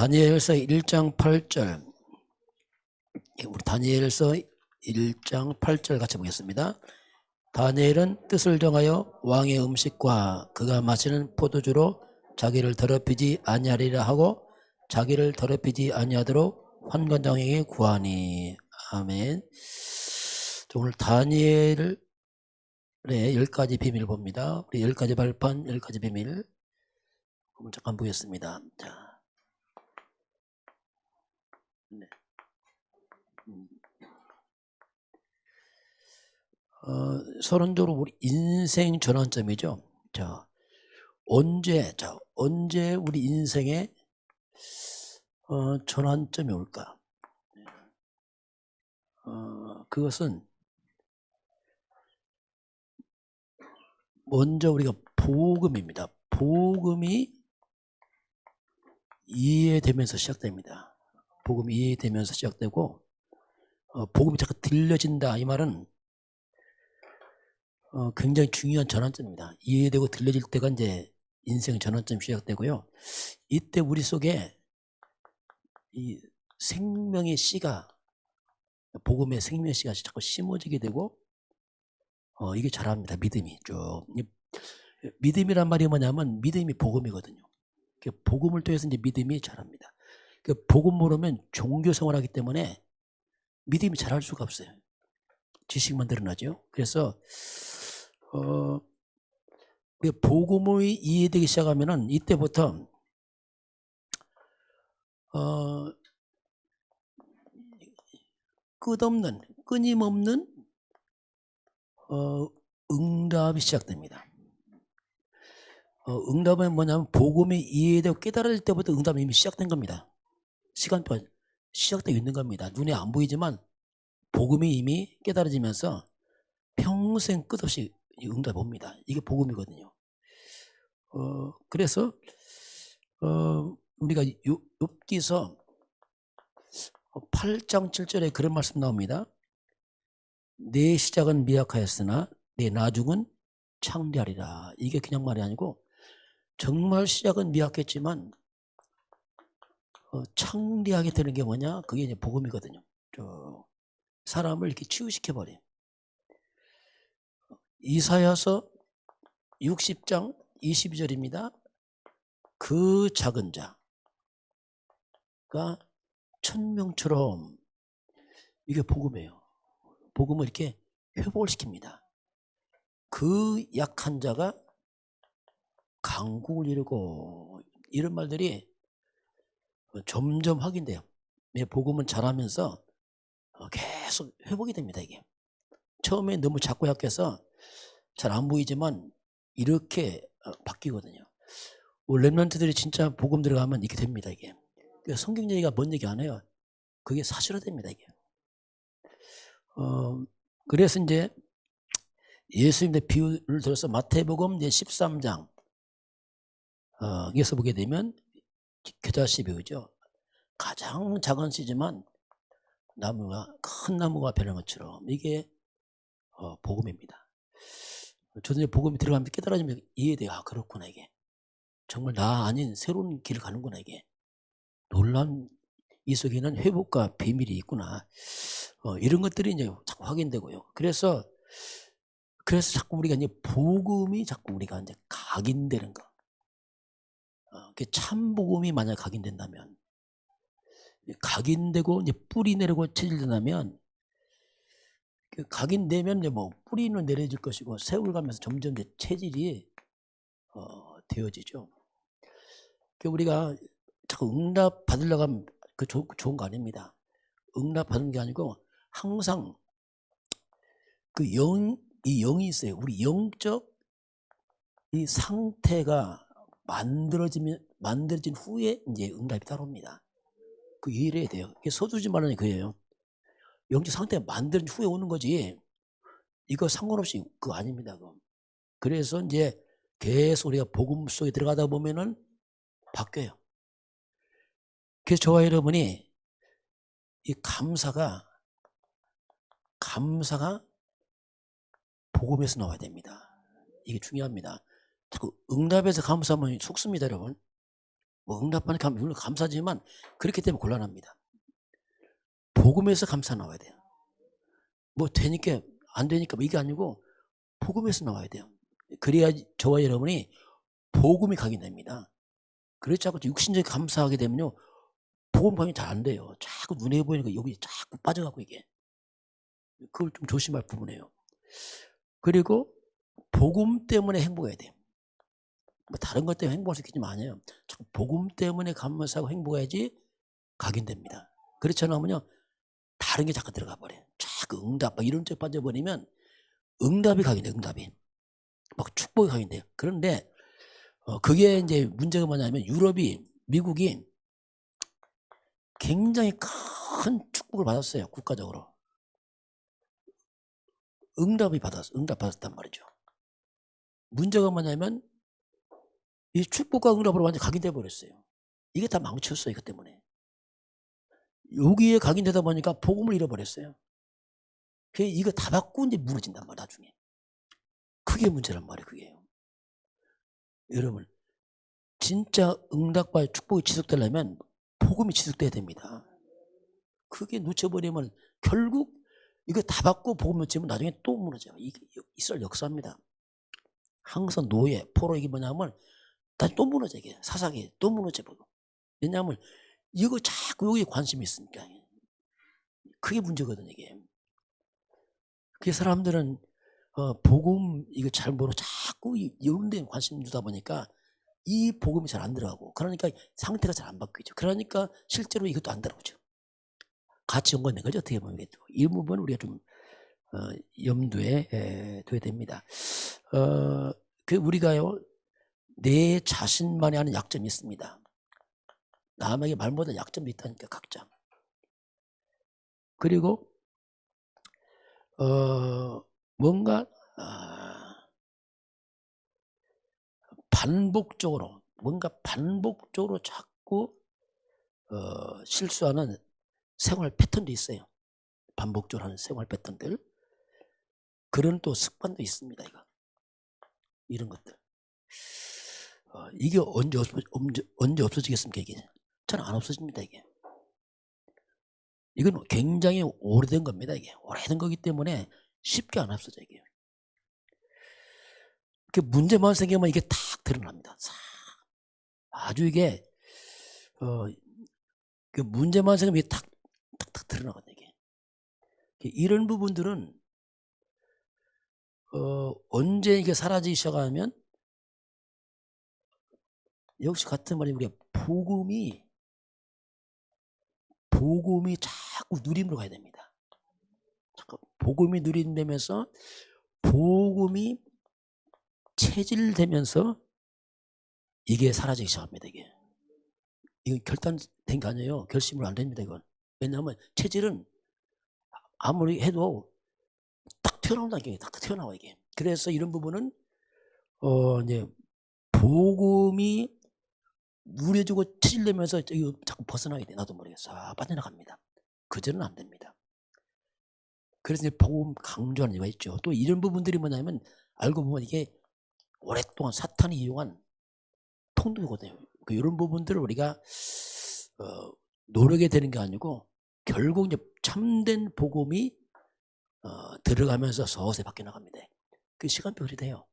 다니엘서 1장 8절. 우리 다니엘서 1장 8절 같이 보겠습니다. 다니엘은 뜻을 정하여 왕의 음식과 그가 마시는 포도주로 자기를 더럽히지 아니하리라 하고 자기를 더럽히지 아니하도록 환관장에게 구하니. 아멘. 오늘 다니엘의 10가지 비밀을 봅니다. 우리 10가지 발판, 10가지 비밀 한번 잠깐 보겠습니다. 자, 네. 서론적으로 우리 인생 전환점이죠. 자, 언제 우리 인생에 전환점이 올까? 그것은 먼저 우리가 복음입니다. 복음이 이해되면서 시작됩니다. 복음이 이해되면서 시작되고, 복음이 자꾸 들려진다. 이 말은 굉장히 중요한 전환점입니다. 이해되고 들려질 때가 이제 인생 전환점이 시작되고요. 이때 우리 속에 이 생명의 씨가, 복음의 생명의 씨가 자꾸 심어지게 되고, 이게 자랍니다. 믿음이 쭉. 믿음이란 말이 뭐냐면 믿음이 복음이거든요. 복음을 통해서 이제 믿음이 자랍니다. 복음 모르면 종교 생활하기 때문에 믿음이 자랄 수가 없어요. 지식만 드러나죠. 그래서 복음이 이해되기 시작하면은 이때부터 끝없는, 끊임없는 응답이 시작됩니다. 응답은 뭐냐면 복음이 이해되고 깨달을 때부터 응답이 이미 시작된 겁니다. 시간표 시작되어 있는 겁니다. 눈에 안 보이지만 복음이 이미 깨달아지면서 평생 끝없이 응답이 옵니다. 이게 복음이거든요. 그래서 우리가 욥기서 8장 7절에 그런 말씀 나옵니다. 내 시작은 미약하였으나 내 나중은 창대하리라. 이게 그냥 말이 아니고 정말 시작은 미약했지만 창대하게 되는 게 뭐냐? 그게 이제 복음이거든요. 사람을 이렇게 치유시켜버려요. 이사야서 60장 22절입니다. 그 작은 자가 천명처럼, 이게 복음이에요. 복음을 이렇게 회복을 시킵니다. 그 약한 자가 강국을 이루고, 이런 말들이 점점 확인돼요. 복음은 자라면서 계속 회복이 됩니다. 이게 처음에 너무 작고 약해서 잘 안 보이지만 이렇게 바뀌거든요. 렘넌트들이 진짜 복음 들어가면 이렇게 됩니다. 이게 성경 얘기가 뭔 얘기 안 해요. 그게 사실화됩니다. 이게 그래서 이제 예수님의 비유를 들어서 마태복음 13장 여기서 보게 되면 겨자씨 비유죠. 가장 작은 씨지만 큰 나무가 변한 것처럼, 이게 복음입니다. 저도 이제 복음이 들어가면 깨달아지면 이해돼요. 아, 그렇구나. 이게 정말 나 아닌 새로운 길을 가는구나. 이게 놀란, 이 속에는 회복과 비밀이 있구나. 이런 것들이 이제 자꾸 확인되고요. 그래서 자꾸 우리가 이제 복음이 자꾸 우리가 이제 각인되는 거. 참 복음이 만약 각인된다면, 각인되고 이제 뿌리 내리고 체질된다면, 각인되면 이제 뭐 뿌리는 내려질 것이고 세월 가면서 점점 이제 체질이 되어지죠. 우리가 자꾸 응답 받으려고 하면 그 좋은 거 아닙니다. 응답 받는 게 아니고 항상 이 영이 있어요. 우리 영적 이 상태가 만들어진 후에 이제 응답이 따라옵니다. 그 이해를 해야 돼요. 이게 서두르지 말라는 그예요. 영적 상태가 만들어진 후에 오는 거지. 이거 상관없이 그거 아닙니다. 그거. 그래서 이제 계속 우리가 복음 속에 들어가다 보면은 바뀌어요. 그래서 저와 여러분이 이 감사가 복음에서 나와야 됩니다. 이게 중요합니다. 자꾸 응답에서 감사하면 속습니다, 여러분. 뭐 응답하니까 물론 감사하지만 그렇기 때문에 곤란합니다. 복음에서 감사 나와야 돼요. 뭐 되니까 안 되니까 뭐 이게 아니고 복음에서 나와야 돼요. 그래야 저와 여러분이 복음이 각인됩니다. 그렇지 않고 육신적인 감사하게 되면요 복음 각인 잘 안 돼요. 자꾸 눈에 보이니까 여기 자꾸 빠져갖고 이게 그걸 좀 조심할 부분이에요. 그리고 복음 때문에 행복해야 돼요. 뭐 다른 것 때문에 행복할 수 있겠지만 아니에요. 자꾸 복음 때문에 감사하고 행복해야지 각인됩니다. 그렇지 않으면요 다른 게 자꾸 들어가 버려요. 자꾸 응답 막 이런 쪽 빠져버리면 응답이 각인돼요. 응답이 막 축복이 각인돼요. 그런데 그게 이제 문제가 뭐냐면 유럽이 미국이 굉장히 큰 축복을 받았어요. 국가적으로 응답 받았단 말이죠. 문제가 뭐냐면 이 축복과 응답으로 완전히 각인돼 버렸어요. 이게 다 망쳤어요. 이것 때문에 여기에 각인되다 보니까 복음을 잃어버렸어요. 이거 다 받고 이제 무너진단 말이야 나중에. 그게 문제란 말이에요. 그게요. 여러분 진짜 응답과 축복이 지속되려면 복음이 지속돼야 됩니다. 그게 놓쳐버리면 결국 이거 다 받고 복음 놓치면 나중에 또 무너져요. 이게 이스라엘 역사입니다. 항상 노예, 포로 이게 뭐냐면 다시 또 무너져 이게 사사기 또 무너져버리고. 왜냐하면 이거 자꾸 여기에 관심이 있으니까. 그게 문제거든 이게. 그 사람들은 복음 이거 잘 모르고 자꾸 이런 데 관심 두다 보니까 이 복음이 잘 안 들어가고 그러니까 상태가 잘 안 바뀌죠. 그러니까 실제로 이것도 안 들어오죠. 같이 연관된 거죠. 어떻게 보면 이 부분은 우리가 좀 염두에 둬야 됩니다. 그 우리가요 내 자신만이 하는 약점이 있습니다. 남에게 말보다 약점이 있다니까 각자. 그리고 뭔가 반복적으로 자꾸 실수하는 생활 패턴도 있어요. 반복적으로 하는 생활 패턴들. 그런 또 습관도 있습니다. 이런 것들. 이게 언제 없어지겠습니까? 이게 잘 안 없어집니다. 이건 굉장히 오래된 겁니다. 이게 오래된 거기 때문에 쉽게 안 없어져 이게. 문제만 생기면 이게 탁 드러납니다. 아주 이게 그 문제만 생기면 이게 탁 드러나거든요. 이게. 이런 부분들은 언제 이게 사라지기 시작하면 역시 같은 말이 우리가 복음이 자꾸 누림으로 가야 됩니다. 자꾸 복음이 누림되면서 복음이 체질되면서 이게 사라지기 시작합니다. 이건 결단된 게 아니에요. 결심으로 안 됩니다. 이건. 왜냐하면 체질은 아무리 해도 딱 튀어나온다. 이게 딱 튀어나와 이게. 그래서 이런 부분은 이제 복음이 누려지고 체질되면서 자꾸 벗어나게 돼. 나도 모르겠어. 빠져나갑니다. 그전은 안 됩니다. 그래서 이제 복음 강조하는 이유가 있죠. 또 이런 부분들이 뭐냐면 알고 보면 이게 오랫동안 사탄이 이용한 통도거든요. 이런 부분들을 우리가 노력이 되는 게 아니고 결국 이제 참된 복음이 들어가면서 서서히 바뀌어 나갑니다. 그 시간표이 돼요.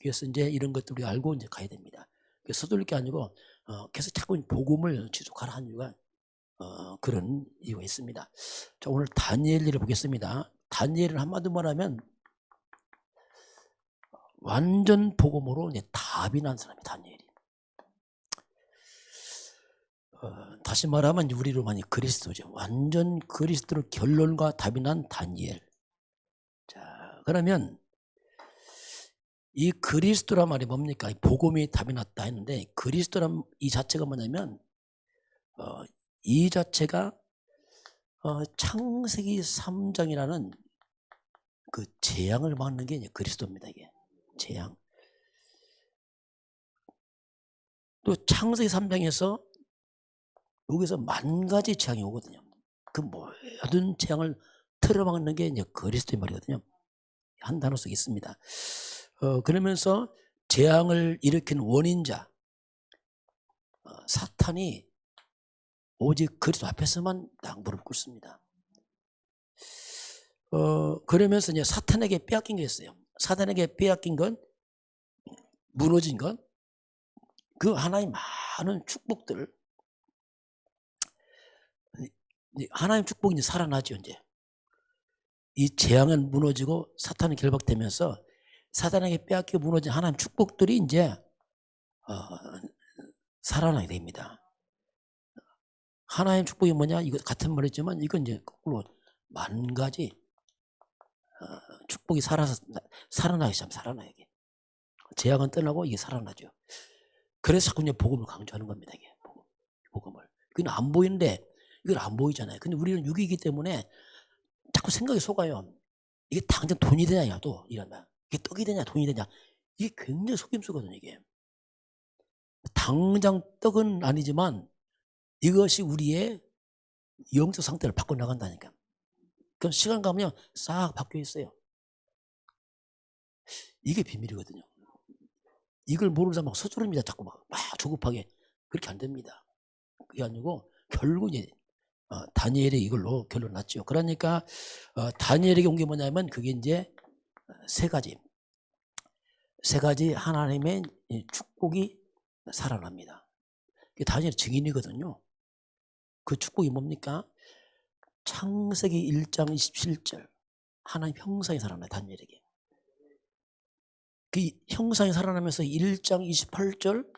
그래서 이제 이런 것들 우리가 알고 이제 가야 됩니다. 서둘릴 게 아니고 계속 자꾸 복음을 지속하라 하는 이유가 그런 이유가 있습니다. 자, 오늘 다니엘을 보겠습니다. 다니엘은 한마디로 말하면 완전 복음으로 이제 답이 난 사람이 다니엘이. 다시 말하면 우리로 많이 그리스도죠. 완전 그리스도로 결론과 답이 난 다니엘. 자, 그러면 이 그리스도란 말이 뭡니까? 복음이 답이 났다 했는데 그리스도란 이 자체가 뭐냐면 이 자체가 창세기 3장이라는 그 재앙을 막는 게 이제 그리스도입니다. 이게 재앙. 또 창세기 3장에서 여기서 10,000가지 재앙이 오거든요. 그 모든 재앙을 틀어막는 게 이제 그리스도의 말이거든요. 한 단어 속에 있습니다. 그러면서 재앙을 일으킨 원인자, 사탄이 오직 그리스도 앞에서만 딱 무릎 꿇습니다. 그러면서 이제 사탄에게 빼앗긴 게 있어요. 사탄에게 빼앗긴 건, 무너진 건, 그 하나의 많은 축복들, 하나님 축복이 이제 살아나죠. 이제 이 재앙은 무너지고 사탄은 결박되면서 사탄에게 빼앗겨 무너진 하나님 축복들이 이제 살아나게 됩니다. 하나님 축복이 뭐냐? 이거 같은 말이지만 이건 이제 거꾸로 만 가지 축복이 살아나기 시작하면 살아나요. 이게. 재앙은 떠나고 이게 살아나죠. 그래서 자꾸 이제 복음을 강조하는 겁니다. 이게 복음을. 그건 안 보이는데 이건 안 보이잖아요. 근데 우리는 육이기 때문에 자꾸 생각이 속아요. 이게 당장 돈이 되냐, 또 이런다. 이게 떡이 되냐, 돈이 되냐. 이게 굉장히 속임수거든요. 이게 당장 떡은 아니지만 이것이 우리의 영적 상태를 바꿔 나간다니까. 그럼 시간 가면 싹 바뀌어 있어요. 이게 비밀이거든요. 이걸 모르는 사람 막 서두릅니다. 자꾸 막 조급하게. 그렇게 안 됩니다. 그게 아니고 결국 이제 다니엘이 이걸로 결론 났죠. 그러니까 다니엘에게 온 게 뭐냐면 그게 이제 세 가지 하나님의 축복이 살아납니다. 그게 다니엘의 증인이거든요. 그 축복이 뭡니까? 창세기 1장 27절 하나님 형상이 살아나요. 다니엘에게. 그 형상이 살아나면서 1장 28절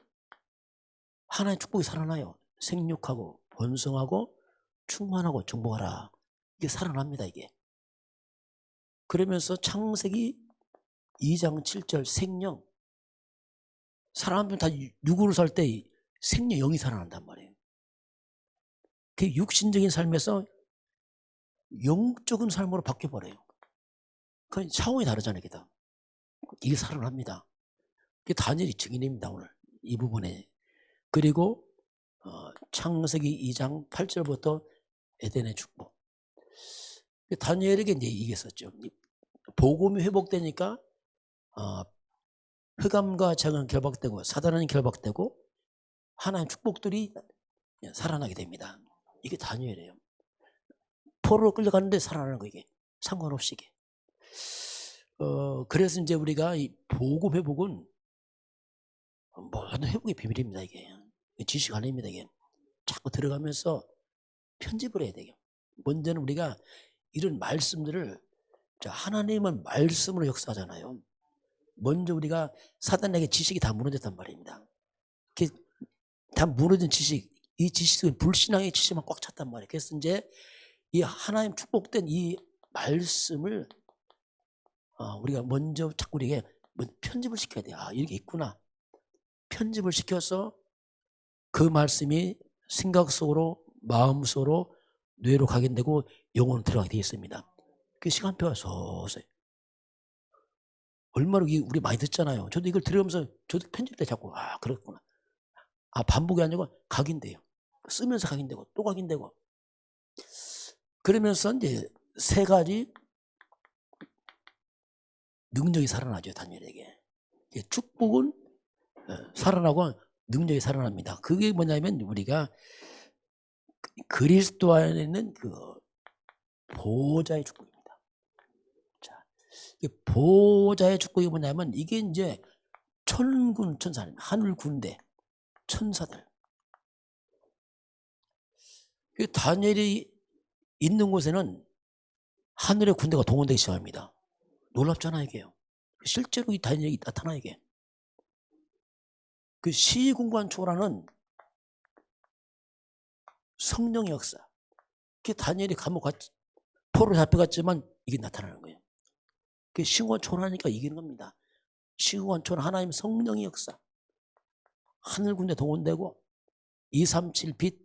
하나님의 축복이 살아나요. 생육하고 번성하고 충만하고 정복하라. 이게 살아납니다. 이게. 그러면서 창세기 2장 7절 생령. 사람들은 다 육으로 살 때 생명 영이 살아난단 말이에요. 그 육신적인 삶에서 영적인 삶으로 바뀌어버려요. 그 차원이 다르잖아요. 이게 살아납니다. 그게 다니엘이 증인입니다. 오늘 이 부분에. 그리고 창세기 2장 8절부터 에덴의 축복. 다니엘에게 이제 이게 있었죠. 복음이 회복되니까 흑암과 재앙은 결박되고 사단은 결박되고 하나님 축복들이 살아나게 됩니다. 이게 다니엘이에요. 포로로 끌려가는데 살아나는 거 이게 상관없이 이게. 그래서 이제 우리가 이 복음 회복은 모든 회복의 비밀입니다. 이게 지식 아닙니다. 이게 자꾸 들어가면서 편집을 해야 돼요. 먼저는 우리가 이런 말씀들을 하나님은 말씀으로 역사하잖아요. 먼저 우리가 사단에게 지식이 다 무너졌단 말입니다. 다 무너진 지식, 이 지식은 불신앙의 지식만 꽉 찼단 말이에요. 그래서 이제 이 하나님 축복된 이 말씀을 우리가 먼저 자꾸 우리에게 편집을 시켜야 돼요. 이게 있구나. 편집을 시켜서 그 말씀이 생각 속으로, 마음 속으로, 뇌로 각인되고 영혼으로 들어가게 되어 있습니다. 그 시간표가 서서히. 얼마나 우리 많이 듣잖아요. 저도 이걸 들으면서 저도 편집 때 자꾸 그렇구나. 반복이 아니고 각인돼요. 쓰면서 각인되고 또 각인되고. 그러면서 이제 세 가지 능력이 살아나죠. 다니엘에게. 축복은 살아나고 능력이 살아납니다. 그게 뭐냐면 우리가 그리스도 안에 있는 그 보호자의 축복입니다. 자, 보호자의 축복이 뭐냐면 이게 이제 천군 천사입니다. 하늘 군대 천사들. 다니엘이 있는 곳에는 하늘의 군대가 동원되기 시작합니다. 놀랍잖아요, 이게요. 실제로 이 다니엘이 나타나 이게. 그 시공간 초라는 성령의 역사. 그 다니엘이 포로 잡혀갔지만 이게 나타나는 거예요. 그 시공간 초라하니까 이기는 겁니다. 시공간 초라 하나님 성령의 역사. 하늘 군대 동원되고 237 빛.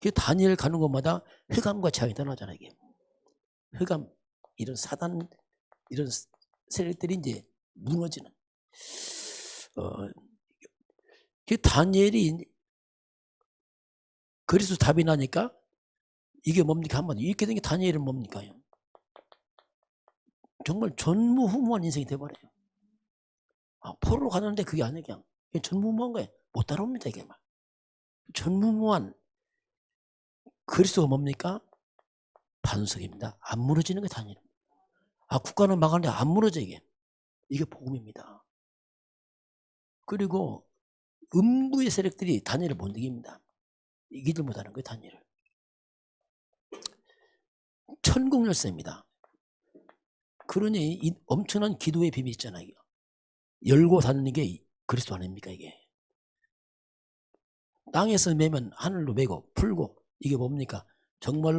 그 다니엘 가는 곳마다 흑암과 재앙이 떠나잖아요. 이게. 흑암, 이런 사단, 이런 세력들이 이제 무너지는. 그 다니엘이 그리스도 답이 나니까 이게 뭡니까? 한번 이렇게 된 게 다니엘은 뭡니까? 정말 전무후무한 인생이 돼버려요. 포로로 가는데 그게 아니에요. 그냥 이게 전무후무한 거예요. 못 따라옵니다 이게 막. 전무후무한 그리스도가 뭡니까? 반석입니다. 안 무너지는 게 다니엘. 국가는 망하는데 안 무너져 이게. 이게 복음입니다. 그리고 음부의 세력들이 다니엘을 못 이깁니다. 이기질 못하는 거예요 다니엘을. 천국 열쇠입니다. 그러니 이 엄청난 기도의 비밀이 있잖아요. 열고 닫는 게 그리스도 아닙니까 이게. 땅에서 매면 하늘로 매고 풀고 이게 뭡니까? 정말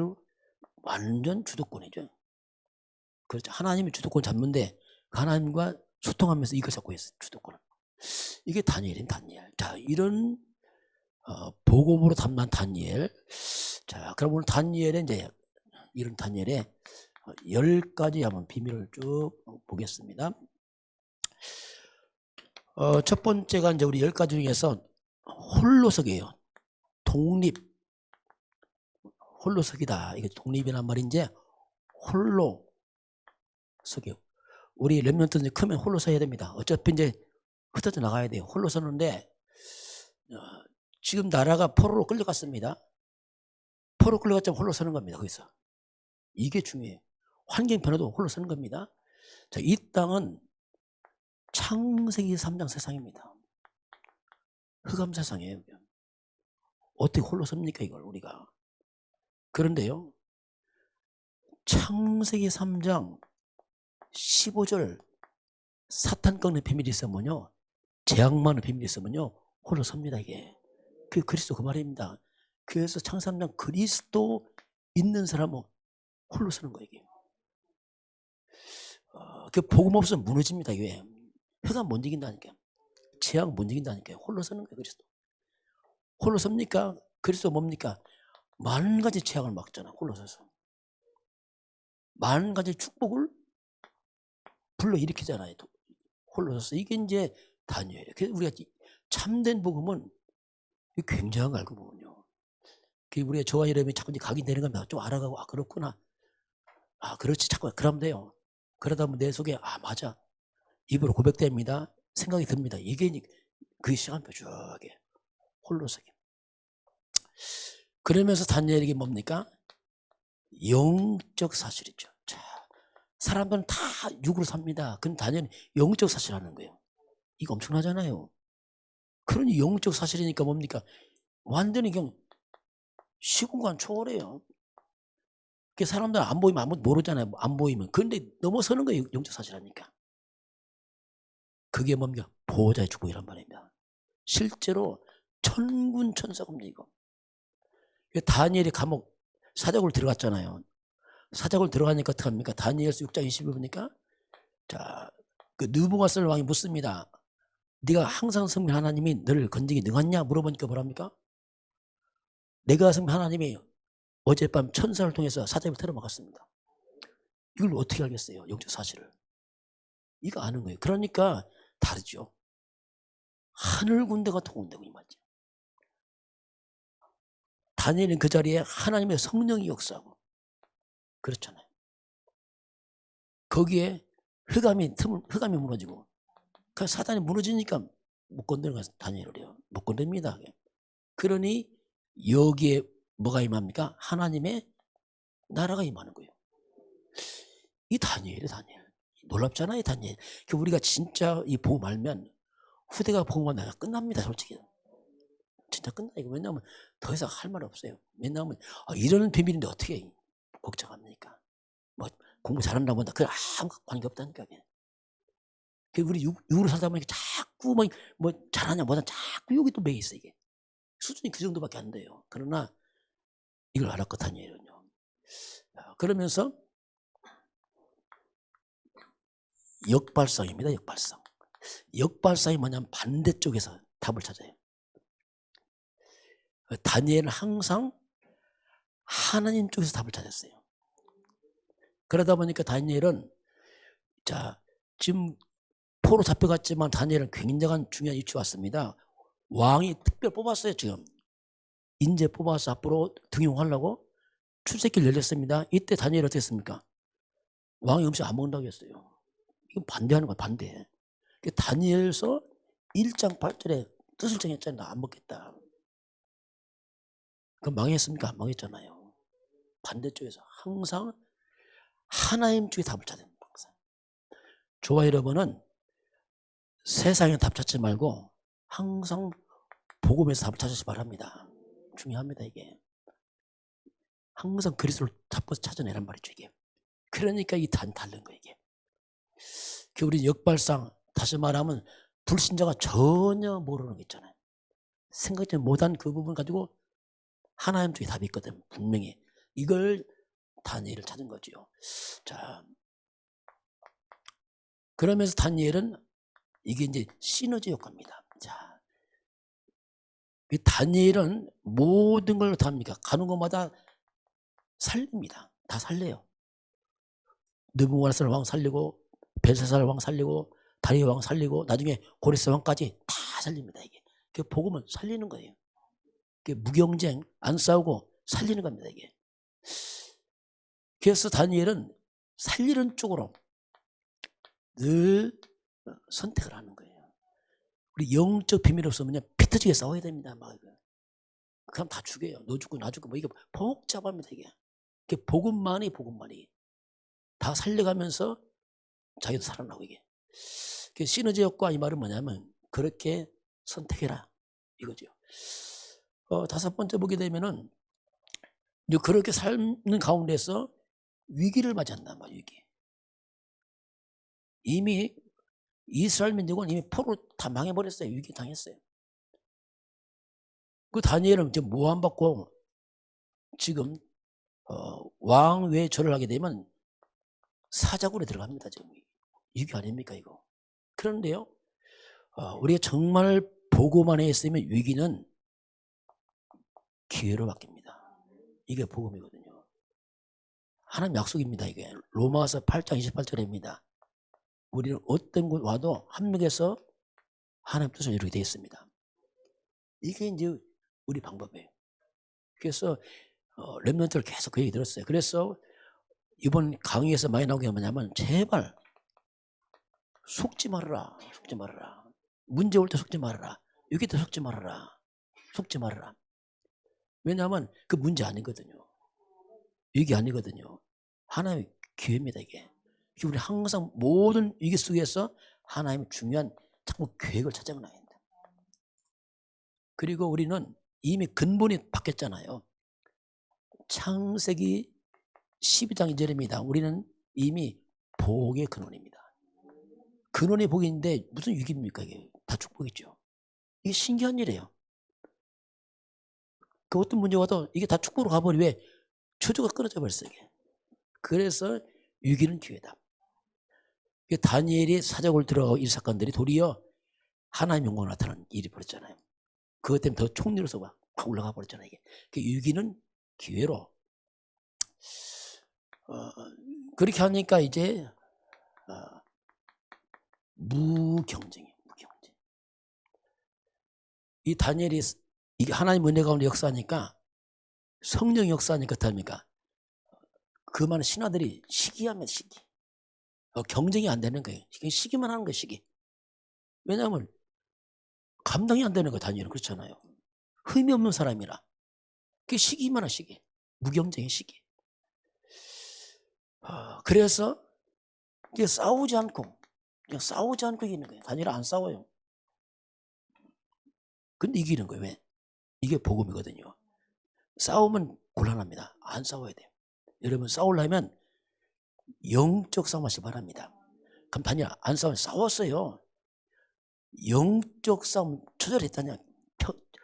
완전 주도권이죠. 그렇죠. 하나님이 주도권 잡는데 하나님과 소통하면서 이걸 잡고 있어요. 주도권을. 이게 다니엘인 다니엘. 자, 이런 복음으로 담난 다니엘. 자, 그럼 오늘 다니엘의 이제 이런 다니엘의 10가지 한번 비밀을 쭉 보겠습니다. 첫 번째가 이제 우리 10가지 중에서 홀로서기예요. 독립. 홀로서기다. 이게 독립이란 말인지 홀로서기요. 우리 렘넌트 이제 크면 홀로 서야 됩니다. 어차피 이제 흩어져 나가야 돼요. 홀로 서는데 지금 나라가 포로로 끌려갔습니다. 포로 끌려갔자면 홀로 서는 겁니다. 거기서. 이게 중요해요. 환경 변화도 홀로 서는 겁니다. 자, 이 땅은 창세기 3장 세상입니다. 흑암 세상이에요. 어떻게 홀로 섭니까 이걸 우리가. 그런데요. 창세기 3장 15절 사탄 꺾는 비밀이 있으면요. 재앙 많은 비밀이 있으면요. 홀로 섭니다 이게. 그게 그리스도 그 말입니다. 그래서 창세기 3장 그리스도 있는 사람은 홀로 서는 거예요 이게. 그 복음 없으면 무너집니다 이게. 흑암 못 이긴다니까. 재앙 못 이긴다니까. 홀로 서는 거예요 그리스도. 홀로 섭니까? 그리스도 뭡니까? 만 가지 재앙을 막잖아 홀로 서서. 만 가지 축복을 불러일으키잖아요. 홀로 서서. 이게 이제 다니엘이에요. 그래서 우리가 참된 복음은 굉장한 거 알고 보면요. 우리가 저와 여러분이 자꾸 각인되는 겁니다. 좀 알아가고 그렇구나. 그렇지 자꾸 그러면 돼요. 그러다 보면 내 속에 맞아. 입으로 고백됩니다. 생각이 듭니다. 이게 그 시간표 쭉하게 홀로 서기. 그러면서 다니엘에게 뭡니까? 영적 사실이죠. 자, 사람들은 다 육으로 삽니다. 그럼 다니엘은 영적 사실하는 거예요. 이거 엄청나잖아요. 그러니 영적 사실이니까 뭡니까? 완전히 그냥 시공간 초월해요. 사람들은 안 보이면 아무도 모르잖아요. 안 보이면. 그런데 넘어서는 거예요. 영적 사실하니까. 그게 뭡니까? 보호자의 축복이란 말입니다. 실제로 천군 천사가 옵니다 이거. 다니엘이 감옥 사자굴 들어갔잖아요. 사자굴 들어가니까 어떻게 합니까? 다니엘서 6장 20절 보니까 자, 그 느부갓네살 왕이 묻습니다. 네가 항상 섬긴 하나님이 너를 건지기 능하냐 물어보니까 뭐랍니까? 내가 섬긴 하나님이 어젯밤 천사를 통해서 사자굴 틀어막았습니다. 이걸 어떻게 알겠어요? 영적 사실을. 이거 아는 거예요. 그러니까 다르죠. 하늘 군대가 통운다고 이 말이죠. 다니엘은 그 자리에 하나님의 성령이 역사하고 그렇잖아요. 거기에 흑암이 무너지고 그 사단이 무너지니까 못 건드는 거예요. 다니엘을요. 못 건듭니다. 그러니 여기에 뭐가 임합니까? 하나님의 나라가 임하는 거예요. 이 다니엘이에요. 다니엘. 놀랍잖아요. 다니엘. 우리가 진짜 이 복음 알면 후대가 복음만 나가 끝납니다. 솔직히. 진짜 끝나. 이거 왜냐하면 더 이상 할 말 없어요. 왜냐하면 이런 비밀인데 어떻게 걱정합니까? 뭐 공부 잘한다고 한다. 그게 아무 관계없다니까. 우리 육으로 살다 보니까 자꾸 뭐 잘하냐 뭐냐 자꾸 여기 또 매여 있어 이게. 수준이 그 정도밖에 안 돼요. 그러나 이걸 알았고 다니엘은요. 그러면서 역발상입니다. 역발상. 역발상이 뭐냐면 반대쪽에서 답을 찾아요. 다니엘은 항상 하나님 쪽에서 답을 찾았어요. 그러다 보니까 다니엘은 지금 포로 잡혀갔지만 다니엘은 굉장한 중요한 위치에 왔습니다. 왕이 특별 뽑았어요. 지금 인재 뽑아서 앞으로 등용하려고 출세길 열렸습니다. 이때 다니엘이 어떻게 했습니까? 왕이 음식 안 먹는다고 했어요. 이건 반대하는 거야. 반대. 다니엘서 1장 8절에 뜻을 정했잖아요. 나 안 먹겠다. 그럼 망했습니까? 안 망했잖아요. 반대쪽에서 항상 하나님 쪽에 답을 찾는 거예요. 저와 여러분은 세상에 답 찾지 말고 항상 복음에서 답을 찾으시 바랍니다. 중요합니다. 이게 항상 그리스도를 잡고 찾아내란 말이죠. 이게 그러니까 이 다른 거예요. 이게 우리 역발상, 다시 말하면 불신자가 전혀 모르는 게 있잖아요. 생각지 못한 그 부분 가지고 하나님 쪽에 답이 있거든. 분명히 이걸 다니엘을 찾은 거죠. 자, 그러면서 다니엘은 이게 이제 시너지 효과입니다. 자, 이 다니엘은 모든 걸 다 합니까? 가는 곳마다 살립니다. 다 살려요. 느부갓네살 왕 살리고 벨사살 왕 살리고 다리오 왕 살리고 나중에 고레스 왕까지 다 살립니다. 이게 그 복음은 살리는 거예요. 무경쟁 안 싸우고 살리는 겁니다. 이게 그래서 다니엘은 살리는 쪽으로 늘 선택을 하는 거예요. 우리 영적 비밀 없으면 피터지게 싸워야 됩니다. 막 그럼 다 죽여요. 너 죽고 나 죽고 뭐 이게 복잡합니다. 이게 복음만이 다 살려가면서 자기도 살아나고 이게 시너지 효과 이 말은 뭐냐면 그렇게 선택해라 이거죠. 다섯 번째 보게 되면은 이제 그렇게 삶는 가운데서 위기를 맞이한단 말이에요. 위기. 이미 이스라엘 민족은 이미 포로 다 망해버렸어요. 위기 당했어요. 그 다니엘은 이제 모함받고 지금 왕 외 절을 하게 되면 사자굴에 들어갑니다. 지금 위기 아닙니까 이거? 그런데요, 우리가 정말 복음 안에 있으면 위기는 기회로 바뀝니다. 이게 복음이거든요. 하나님 약속입니다. 이게 로마서 8장 28절입니다. 우리는 어떤 곳 와도 합력해서 하나님 뜻을 이루게 되어 있습니다. 이게 이제 우리 방법이에요. 그래서 렘넌트를 계속 그 얘기 들었어요. 그래서 이번 강의에서 많이 나오게 뭐냐면 제발 속지 말아라. 속지 말아라. 문제 올 때 속지 말아라. 위기 때 속지 말아라. 속지 말아라. 왜냐하면 그 문제 아니거든요. 위기 아니거든요. 하나님의 기회입니다. 이게 우리 항상 모든 위기 속에서 하나님의 중요한 자꾸 계획을 찾아나야 된다. 그리고 우리는 이미 근본이 바뀌었잖아요. 창세기 12장 2절입니다. 우리는 이미 복의 근원입니다. 근원이 복인데 무슨 위기입니까? 이게 다 축복이죠. 이게 신기한 일이에요. 그 어떤 문제가 와도 이게 다 축복으로 가버리 왜? 저주가 끊어져 버렸어요. 이게. 그래서 위기는 기회다. 다니엘이 사자굴 들어가고 이 사건들이 도리어 하나님의 영광을 나타나는 일이 벌어졌잖아요. 그것 때문에 더 총리로서 막 올라가 버렸잖아요. 이게 위기는 기회로. 그렇게 하니까 이제 무경쟁이에요. 무경쟁. 이 다니엘이 이게 하나님 은혜 가운데 역사하니까 성령 역사하니까 어떡합니까? 그 많은 신하들이 시기하면 시기. 경쟁이 안 되는 거예요. 시기만 하는 거예요. 시기. 왜냐하면 감당이 안 되는 거예요. 다니엘은 그렇잖아요. 흠이 없는 사람이라. 그게 시기만 한 시기. 무경쟁의 시기. 그래서 이게 싸우지 않고 그냥 싸우지 않고 이기는 거예요. 다니엘은 안 싸워요. 근데 이기는 거예요. 왜? 이게 복음이거든요. 싸우면 곤란합니다. 안 싸워야 돼요. 여러분 싸우려면 영적 싸움 하시기 바랍니다. 그럼 다니엘 안 싸우면 싸웠어요. 영적 싸움 초절했다냐?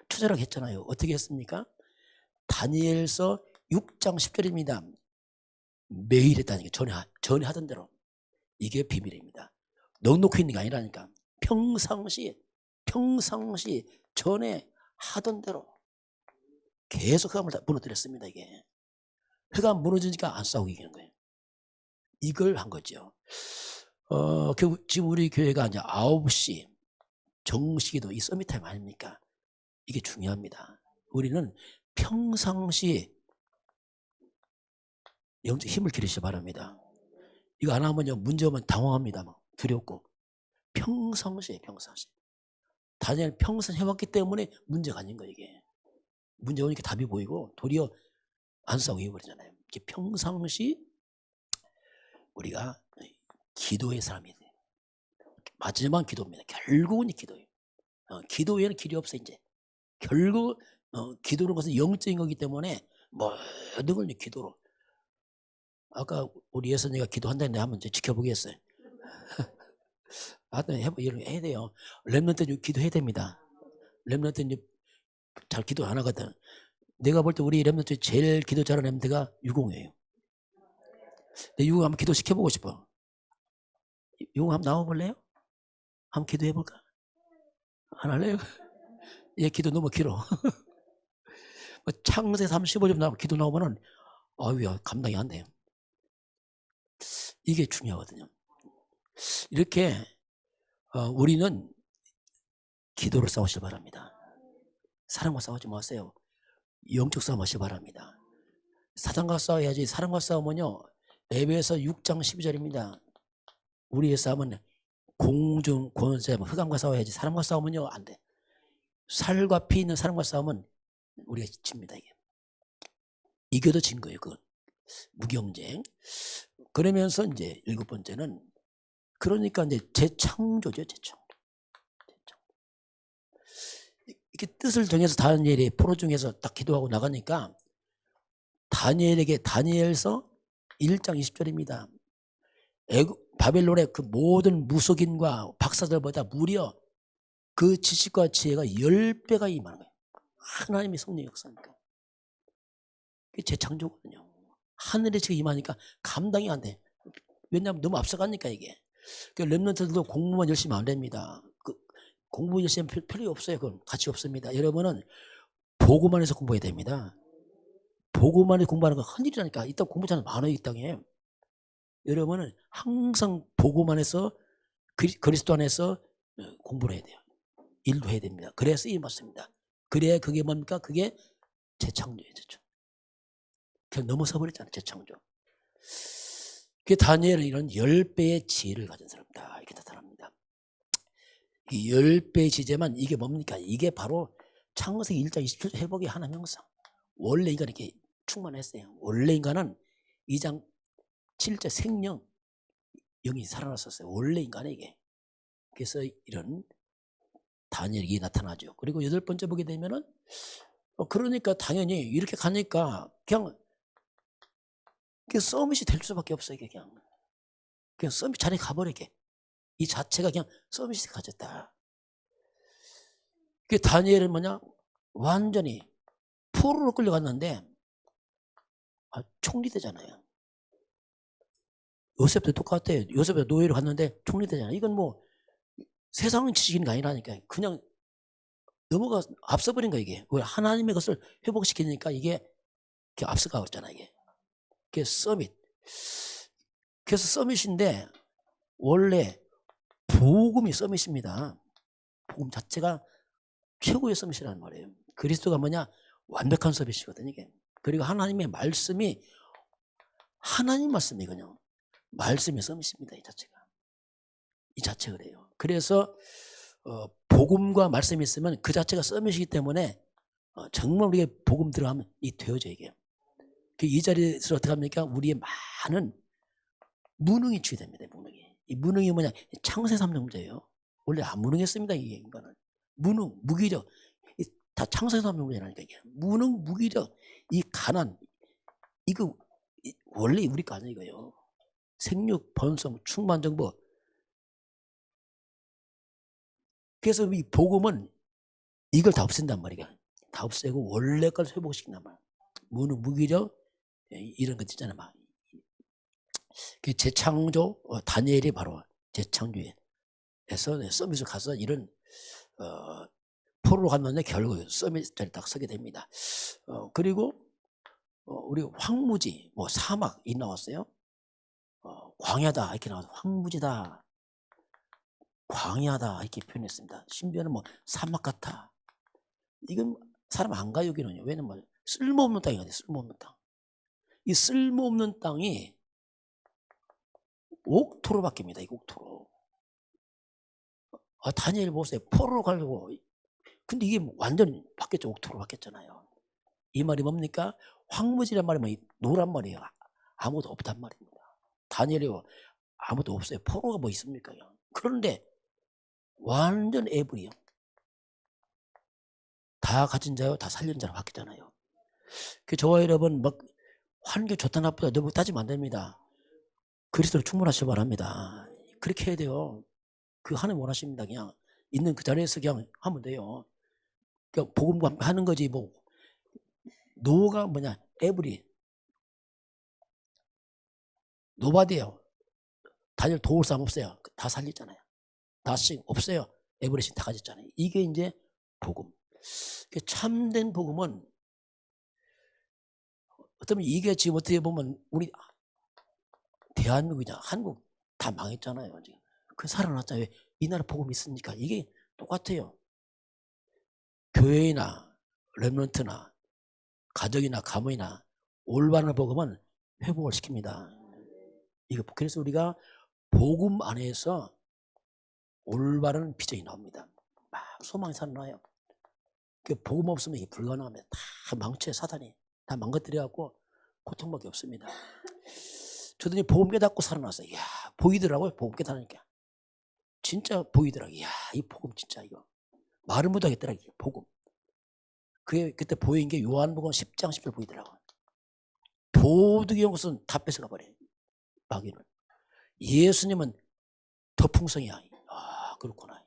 초절하게 했잖아요. 어떻게 했습니까? 다니엘서 6장 10절입니다. 매일 했다니까. 전에 하던 대로. 이게 비밀입니다. 넉넉히 있는 게 아니라니까. 평상시 전에 하던 대로 계속 흑암을 다 무너뜨렸습니다. 이게 흑암 무너지니까 안 싸우고 이기는 거예요. 이걸 한 거죠. 지금 우리 교회가 이제 9시 정시기도 이 서밋타임 아닙니까? 이게 중요합니다. 우리는 평상시 영적 힘을 기르시기 바랍니다. 이거 안 하면요 문제 오면 당황합니다. 막 두렵고 평상시 다니엘 평생 해왔기 때문에 문제가 아닌 거예요, 이게. 문제 오니까 답이 보이고 도리어 안 싸우고 이겨버리잖아요. 평상시 우리가 기도의 사람이 돼요. 마지막 기도입니다. 결국은 기도예요. 기도에는 길이 없어 이제. 결국 기도는 것은 영적인 거기 때문에 모든 걸 기도로. 아까 우리 예선이가 기도한다는데 한번 이제 지켜보겠어요. 하여튼 이런 거 해야 돼요. 렘넌트 기도해야 됩니다. 렘넌트 잘 기도 안 하거든. 내가 볼 때 우리 렘넌트 제일 기도 잘하는 렘넌트가 유공이에요. 내 유공 한번 기도 시켜보고 싶어. 유공 한번 나와볼래요? 한번 기도해볼까? 안 할래요? 얘 기도 너무 길어. 창세 35점 기도 나오면은 아유야 감당이 안 돼요. 이게 중요하거든요. 이렇게 우리는 기도로 싸우시기 바랍니다. 사랑과 싸우지 마세요. 영적 싸움 하시기 바랍니다. 사단과 싸워야지. 사랑과 싸우면요. 에베소 6장 12절입니다. 우리의 싸움은 공중 권세 흑암과 싸워야지. 사람과 싸우면요 안 돼. 살과 피 있는 사람과 싸우면 우리가 집니다. 이게 이겨도 진 거예요. 그건 무경쟁. 그러면서 이제 7번째는 그러니까 이제 재창조죠. 재창조. 이렇게 뜻을 정해서 다니엘이 포로 중에서 딱 기도하고 나가니까 다니엘에게 다니엘서 1장 20절입니다. 바벨론의 그 모든 무속인과 박사들보다 무려 그 지식과 지혜가 10배가 임하는 거예요. 하나님의 성령 역사니까. 그게 재창조거든요. 하늘의 지혜가 임하니까 감당이 안 돼. 왜냐하면 너무 앞서가니까 이게. 그 렘넌트들도 공부만 열심히 안 됩니다. 공부 열심히 하면 필요 없어요. 그건 가치 없습니다. 여러분은 보고만 해서 공부해야 됩니다. 보고만 해서 공부하는 건 큰일이라니까. 이따 공부 잘 많아요. 이 땅에. 여러분은 항상 보고만 해서 그리스도 안에서 공부를 해야 돼요. 일도 해야 됩니다. 그래야 쓰임 받습니다. 그래야 그게 뭡니까? 그게 재창조예요. 재창조. 그냥 넘어서 버렸잖아요. 재창조. 그 다니엘은 이런 10배의 지혜를 가진 사람이다. 이렇게 나타납니다. 이 10배의 지혜만 이게 뭡니까? 이게 바로 창세기 1장 27절 회복의 하나님 형상. 원래 인간이 이렇게 충만했어요. 원래 인간은 2장 7절 생령 영이 살아났었어요. 원래 인간에게. 그래서 이런 다니엘이 나타나죠. 그리고 8번째 보게 되면은 그러니까 당연히 이렇게 가니까 그냥 서밋이 될 수밖에 없어요. 그냥 서밋 자리에 가버리게. 이 자체가 그냥 서밋이 가졌다. 그 다니엘은 뭐냐? 완전히 포로로 끌려갔는데 총리되잖아요. 요셉도 똑같아요. 요셉도 노예로 갔는데 총리되잖아요. 이건 뭐 세상 지식인 게 아니라니까. 그냥 넘어가 앞서버린 거야 이게. 하나님의 것을 회복시키니까 이게 앞서가 버렸잖아 이게. 그게 서밋. 그래서 서밋인데 원래 복음이 서밋입니다. 복음 자체가 최고의 서밋이라는 말이에요. 그리스도가 뭐냐? 완벽한 서밋이거든요 이게. 그리고 하나님의 말씀이 하나님 말씀이거든요. 말씀이 서밋입니다 이 자체가. 이 자체가 그래요. 그래서 복음과 말씀이 있으면 그 자체가 서밋이기 때문에 정말 우리가 복음 들어가면 이 되어져 이게. 이 자리에서 어떻게 합니까? 우리의 많은 무능이 치유됩니다. 무능이. 이 무능이 뭐냐? 창세 3장 문제예요. 원래 안 무능했습니다. 이 인간은. 무능, 무기력. 다 창세 3장 문제라니까 이게. 무능, 무기력, 이 가난. 이거 원래 우리 거 아니에요. 이거요. 생육, 번성, 충만 정보. 그래서 이 복음은 이걸 다 없앤단 말이야. 다 없애고 원래 걸 회복시킨단 말이야. 무능, 무기력 이런 것 있잖아. 막. 그 재창조 다니엘이 바로 재창조에서 서밋을 가서 이런 포로로 갔는데 결국 서밋 자리에 딱 서게 됩니다. 그리고 우리 황무지 뭐 사막이 나왔어요. 광야다 이렇게 나와서 황무지다, 광야다 이렇게 표현했습니다. 심지어는 뭐 사막 같아. 이건 사람 안 가요 여기는요. 왜냐면 쓸모없는 땅이거든요. 쓸모없는 땅. 이 쓸모없는 땅이 옥토로 바뀝니다. 이 옥토로. 다니엘 보세요. 포로로 가려고. 근데 이게 완전히 바뀌었죠. 옥토로 바뀌었잖아요. 이 말이 뭡니까? 황무지란 말이 뭐 노란 말이에요. 아무도 없단 말입니다. 다니엘이 아무도 없어요. 포로가 뭐 있습니까? 그런데 완전 애불이요. 다 가진 자요, 다 살린 자로 바뀌잖아요. 저와 여러분 막 환경 좋다 나쁘다 너무 따지면 안 됩니다. 그리스도로 충분하시기 바랍니다. 그렇게 해야 돼요. 그 하나님 원하십니다. 그냥 있는 그 자리에서 그냥 하면 돼요. 그냥 복음과 하는 거지 뭐. 노가 뭐냐? 에브리. 노바디예요. 다들 도울 사람 없어요. 다 살렸잖아요. 다씩 없어요. 에브리씩 다 가졌잖아요. 이게 이제 복음. 참된 복음은 어쩌면 이게 지금 어떻게 보면 우리 대한민국이냐 한국 다 망했잖아요. 지금. 그 살아났잖아요. 이 나라 복음이 있으니까 이게 똑같아요. 교회나 렘넌트나 가정이나 가문이나 올바른 복음은 회복을 시킵니다. 그래서 우리가 복음 안에서 올바른 비전이 나옵니다. 막 소망이 살아나요. 복음 없으면 이게 불가능합니다. 다 망쳐요. 사단이 다 망가뜨려갖고 고통밖에 없습니다. 저들이 복음 깨닫고 살아났어요. 이야, 보이더라고요. 복음 깨닫으니까 진짜 보이더라고요. 이야, 이 복음 진짜 이거 말을 못하겠더라고요. 복음. 그때 보인 게 요한복음 10장 10절 보이더라고요. 도둑이 온 것은 다 뺏어가 버려요. 마귀는. 예수님은 더 풍성이야. 그렇구나.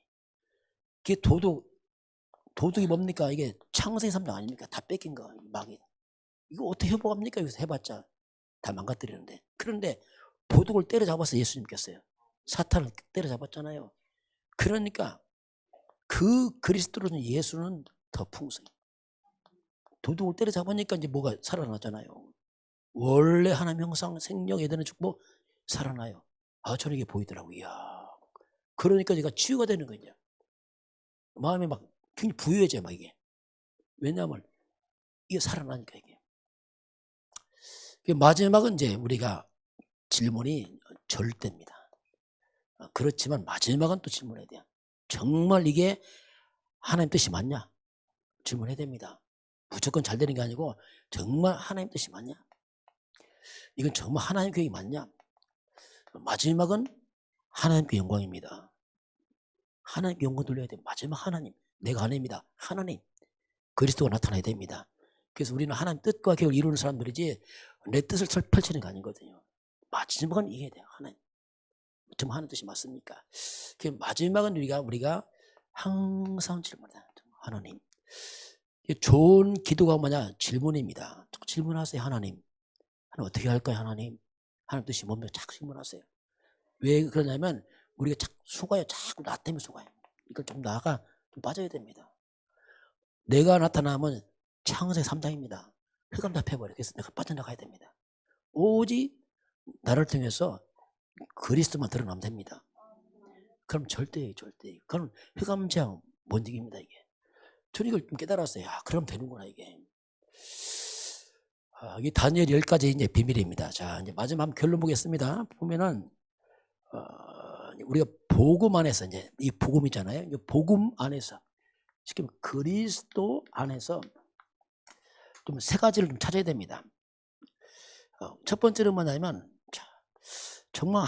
이게 도둑이 뭡니까? 이게 창세기 3장 아닙니까? 다 뺏긴 거, 마귀. 이거 어떻게 회복합니까? 여기서 해봤자 다 망가뜨리는데. 그런데 도둑을 때려잡아서 예수님께서요. 사탄을 때려잡았잖아요. 그러니까 그 그리스도로는 예수는 더 풍성해. 도둑을 때려잡으니까 이제 뭐가 살아나잖아요. 원래 하나님 형상 생명 에덴의 축복 살아나요. 저는 이게 보이더라고요. 이야. 그러니까 제가 치유가 되는 거냐. 마음이 막 굉장히 부유해져요. 막 이게. 왜냐하면 이게 살아나니까 이게. 마지막은 이제 우리가 질문이 절대입니다. 그렇지만 마지막은 또 질문해야 돼요. 정말 이게 하나님 뜻이 맞냐? 질문해야 됩니다. 무조건 잘 되는 게 아니고 정말 하나님 뜻이 맞냐? 이건 정말 하나님 계획이 맞냐? 마지막은 하나님께 영광입니다. 하나님께 영광 돌려야 돼요. 마지막 하나님. 내가 아닙니다. 하나님. 그리스도가 나타나야 됩니다. 그래서 우리는 하나님 뜻과 계획을 이루는 사람들이지 내 뜻을 펼치는 게 아니거든요. 마지막은 이해야 돼요. 하나님. 정말 하나님 뜻이 맞습니까? 마지막은 우리가 항상 질문해요. 하나님. 좋은 기도가 뭐냐? 질문입니다. 질문하세요. 하나님 어떻게 할까요? 하나님 뜻이 뭡니까? 자꾸 질문하세요. 왜 그러냐면 우리가 자꾸 속아요. 자꾸 나 때문에 속아요. 이걸 좀 나아가 좀 빠져야 됩니다. 내가 나타나면 창세기 3장입니다. 흑암 잡혀버려요. 그래서 내가 빠져나가야 됩니다. 오직 나를 통해서 그리스도만 드러나면 됩니다. 그럼 절대. 그럼 흑암장 못 이깁니다. 이게. 저는 이걸 좀 깨달았어요. 그럼 되는구나 이게. 이게 다니엘 10가지 이제 비밀입니다. 자, 이제 마지막 결론 보겠습니다. 보면은 우리가 복음 안에서 이제 이 복음이잖아요. 이 복음 안에서 지금 그리스도 안에서 좀 세 가지를 좀 찾아야 됩니다. 첫 번째는 뭐냐면 정말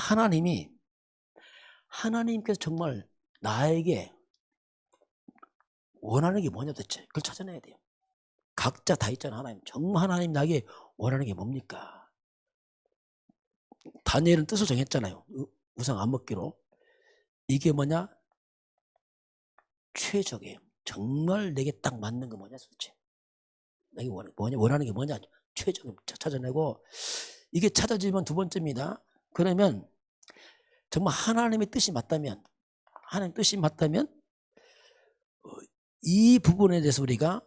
하나님께서 정말 나에게 원하는 게 뭐냐 도대체 그걸 찾아내야 돼요. 각자 다 있잖아. 하나님 정말 하나님 나에게 원하는 게 뭡니까? 다니엘은 뜻을 정했잖아요. 우상 안 먹기로. 이게 뭐냐? 최적이에요. 정말 내게 딱 맞는 거 뭐냐 도대체. 내게 원하는 게 뭐냐? 최적을 찾아내고 이게 찾아지면 두 번째입니다. 그러면 정말 하나님의 뜻이 맞다면 이 부분에 대해서 우리가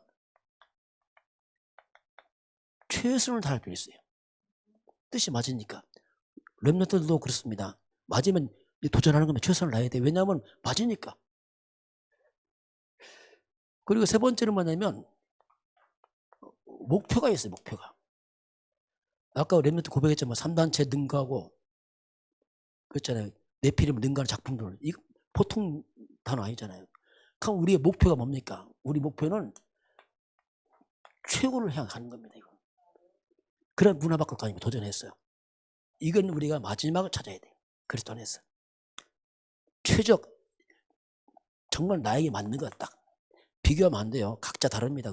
최선을 다할 필요 있어요. 뜻이 맞으니까. 렘넌트들도 그렇습니다. 맞으면 도전하는 거면 최선을 다해야 돼요. 왜냐하면 맞으니까. 그리고 세 번째는 뭐냐면 목표가 있어요. 목표가. 아까 렘넌트 고백했지만 3단체 능가하고 그랬잖아요. 네피림 능가하는 작품들. 이거 보통 단어 아니잖아요. 그럼 우리의 목표가 뭡니까? 우리 목표는 최고를 향하는 겁니다. 이거. 그런 문화바꿔 가지고 도전했어요. 이건 우리가 마지막을 찾아야 돼요. 그래서 도전했어요. 최적, 정말 나에게 맞는 것 딱. 비교하면 안 돼요. 각자 다릅니다.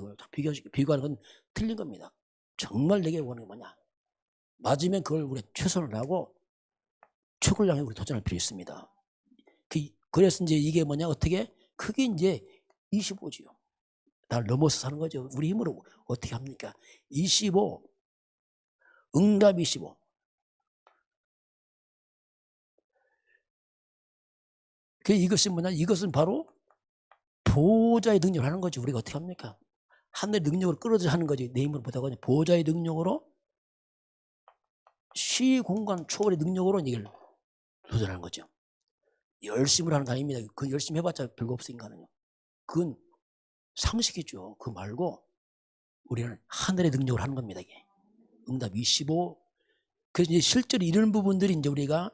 비교하는 건 틀린 겁니다. 정말 내게 원하는 게 뭐냐. 맞으면 그걸 우리가 최선을 다하고 최고를 향해 우리 도전할 필요 있습니다. 그래서 이제 이게 뭐냐, 어떻게? 그게 이제 25지요. 날 넘어서 사는 거죠. 우리 힘으로 어떻게 합니까? 25, 응답 25. 이것이 뭐냐? 이것은 바로 보호자의 능력을 하는 거죠. 우리가 어떻게 합니까? 하늘의 능력으로 끌어져 하는 거지. 내 힘으로 보다가 보호자의 능력으로 시 공간 초월의 능력으로 이걸 도전하는 거죠. 열심으로 하는 거 아닙니다. 그건 열심히 해봤자 별거 없으니까는요. 그건 상식이죠. 그거 말고 우리는 하늘의 능력으로 하는 겁니다. 이게 응답 25. 그래서 이제 실제로 이런 부분들이 이제 우리가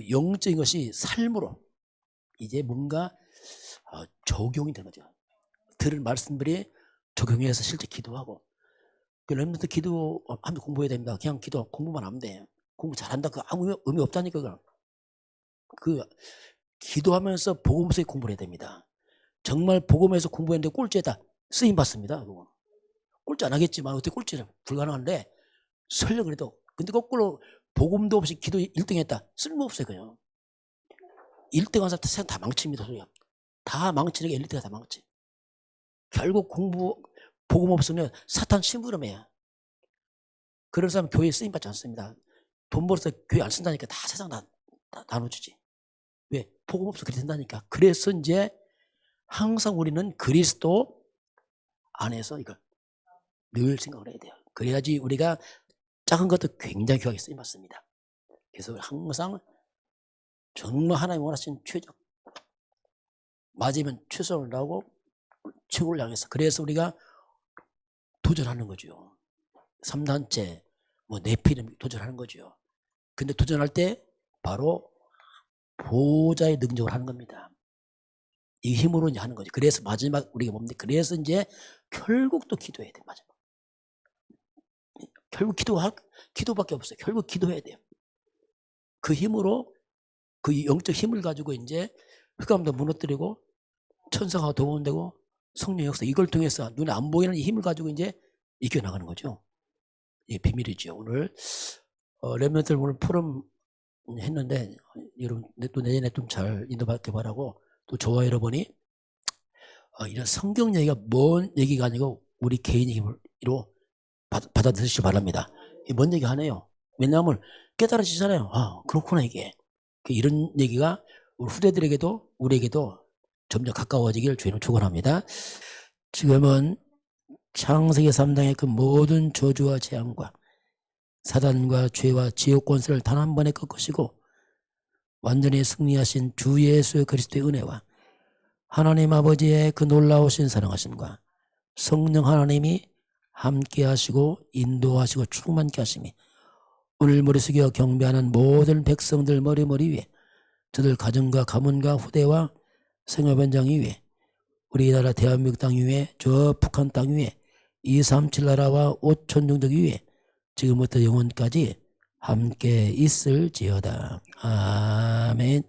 영적인 것이 삶으로 이제 뭔가 적용이 되는 거죠. 들은 말씀들이 적용해서 실제 기도하고. 렘넌트 기도 하면 공부해야 됩니다. 그냥 기도 공부만 하면 돼. 공부 잘한다. 그 아무 의미 없다니까. 그 기도하면서 복음서에 공부를 해야 됩니다. 정말 복음에서 공부했는데 꼴찌에다 쓰임 받습니다. 꼴찌 안 하겠지만 어떻게 꼴찌는 불가능한데 설령 그래도. 근데 거꾸로 복음도 없이 기도 1등 했다. 쓸모없어요. 그냥 1등 한 사람 세상 다 망칩니다. 소리야. 다 망치는 게 엘리트가 다 망치. 결국 복음 없으면 사탄 심부름이에요. 그런 사람 교회에 쓰임 받지 않습니다. 돈 벌어서 교회 안 쓴다니까 다 세상 다 나눠주지. 왜? 복음 없어 그렇게 된다니까. 그래서 이제 항상 우리는 그리스도 안에서 이걸 늘 생각을 해야 돼요. 그래야지 우리가 작은 것도 굉장히 귀하게 쓰임 받습니다. 그래서 항상 정말 하나님 원하신 최적, 맞으면 최선을 다하고 최고를 향해서. 그래서 우리가 도전하는 거죠. 3단체, 네피림 도전하는 거죠. 근데 도전할 때 바로 보호자의 능력을 하는 겁니다. 이 힘으로 이제 하는 거죠. 그래서 마지막 우리가 뭡니까? 그래서 이제 결국 또 기도해야 돼요. 마지막. 결국 기도밖에 없어요. 결국 기도해야 돼요. 그 힘으로, 그 영적 힘을 가지고 이제 흑암도 무너뜨리고 천사가 도움되고 성령 역사, 이걸 통해서 눈에 안 보이는 이 힘을 가지고 이제 이겨나가는 거죠. 이게 비밀이죠. 오늘 렘넌트들 오늘 포럼 했는데 여러분 또 내년에 좀 잘 인도받게 바라고, 또 저와 여러분이 이런 성경 얘기가 먼 얘기가 아니고 우리 개인 얘기로 받아들이시기 바랍니다. 뭔 얘기 하네요. 왜냐하면 깨달아지잖아요. 아, 그렇구나 이게. 이런 얘기가 우리 후대들에게도 우리에게도 점점 가까워지길 주님은 축원합니다. 지금은 창세기 3장의 그 모든 저주와 재앙과 사단과 죄와 지옥 권세를 단 한 번에 꺾으시고 완전히 승리하신 주 예수 그리스도의 은혜와 하나님 아버지의 그 놀라우신 사랑하심과 성령 하나님이 함께 하시고 인도하시고 충만케 하심이 오늘 머리 숙여 경배하는 모든 백성들 머리 위에, 저들 가정과 가문과 후대와 생업 현장 위에, 우리나라 대한민국 땅 위에, 저 북한 땅 위에, 237 나라와 5천 종족 위에 지금부터 영원까지 함께 있을지어다. 아멘.